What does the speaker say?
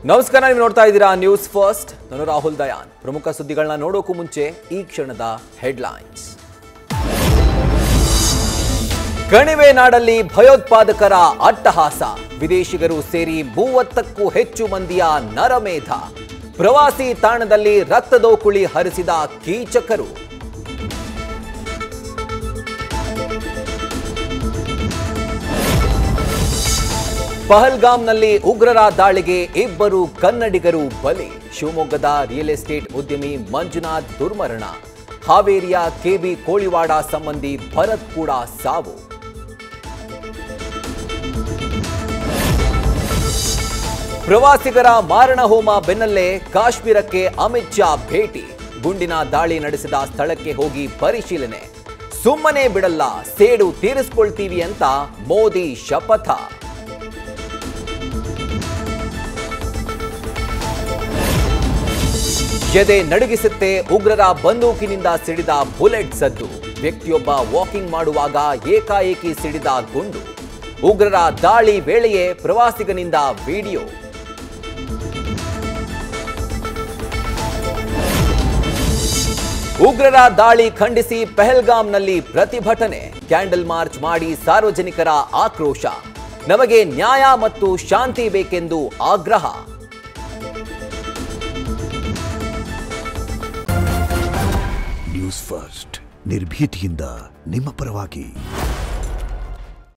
ನಮಸ್ಕಾರ, ನೀವು ನೋಡ್ತಾ ಇದ್ದೀರಾ ನ್ಯೂಸ್ ಫಸ್ಟ್. ನಾನು ರಾಹುಲ್ ದಯಾನ್. ಪ್ರಮುಖ ಸುದ್ದಿಗಳನ್ನ ನೋಡೋಕ್ಕೂ ಮುಂಚೆ ಈ ಕ್ಷಣದ ಹೆಡ್ಲೈನ್ಸ್. ಕಣಿವೆ ನಾಡಲ್ಲಿ ಭಯೋತ್ಪಾದಕರ ಅಟ್ಟಹಾಸ. ವಿದೇಶಿಗರು ಸೇರಿ 30ಕ್ಕೂ ಹೆಚ್ಚು ಮಂದಿಯ ನರಮೇಧ. ಪ್ರವಾಸಿ ತಾಣದಲ್ಲಿ ರಕ್ತದೋಕುಳಿ ಹರಿಸಿದ ಕೀಚಕರು. ಪಹಲ್ಗಾಮ್ನಲ್ಲಿ ಉಗ್ರರ ದಾಳಿಗೆ 2 ಕನ್ನಡಿಗರು ಬಲಿ. ಶಿವಮೊಗ್ಗದ ರಿಯಲ್ ಎಸ್ಟೇಟ್ ಉದ್ಯಮಿ ಮಂಜುನಾಥ್ ದುರ್ಮರಣ. ಹಾವೇರಿಯ ಕೆಬಿ ಕೋಳಿವಾಡ ಸಂಬಂಧಿ ಭರತ್ ಕೂಡ ಸಾವು. ಪ್ರವಾಸಿಗರ ಮಾರಣ ಹೋಮ ಬೆನ್ನಲ್ಲೇ ಕಾಶ್ಮೀರಕ್ಕೆ ಅಮಿತ್ ಶಾ ಭೇಟಿ. ಗುಂಡಿನ ದಾಳಿ ನಡೆಸಿದ ಸ್ಥಳಕ್ಕೆ ಹೋಗಿ ಪರಿಶೀಲನೆ. ಸುಮ್ಮನೆ ಬಿಡಲ್ಲ, ಸೇಡು ತೀರಿಸಿಕೊಳ್ತೀವಿ ಅಂತ ಮೋದಿ ಶಪಥ. ಎದೆ ನಡುಗಿಸುತ್ತೆ ಉಗ್ರರ ಬಂದೂಕಿನಿಂದ ಸಿಡಿದ ಬುಲೆಟ್ ಸದ್ದು. ವ್ಯಕ್ತಿಯೊಬ್ಬ ವಾಕಿಂಗ್ ಮಾಡುವಾಗ ಏಕಾಏಕಿ ಸಿಡಿದ ಗುಂಡು. ಉಗ್ರರ ದಾಳಿ ವೇಳೆಯೇ ಪ್ರವಾಸಿಗನಿಂದ ವಿಡಿಯೋ. ಉಗ್ರರ ದಾಳಿ ಖಂಡಿಸಿ ಪಹಲ್ಗಾಮ್ನಲ್ಲಿ ಪ್ರತಿಭಟನೆ. ಕ್ಯಾಂಡಲ್ ಮಾರ್ಚ್ ಮಾಡಿ ಸಾರ್ವಜನಿಕರ ಆಕ್ರೋಶ. ನಮಗೆ ನ್ಯಾಯ ಮತ್ತು ಶಾಂತಿ ಬೇಕೆಂದು ಆಗ್ರಹ. ನ್ಯೂಸ್ ಫಸ್ಟ್, ನಿರ್ಭೀತಿಯಿಂದ ನಿಮ್ಮ ಪರವಾಗಿ.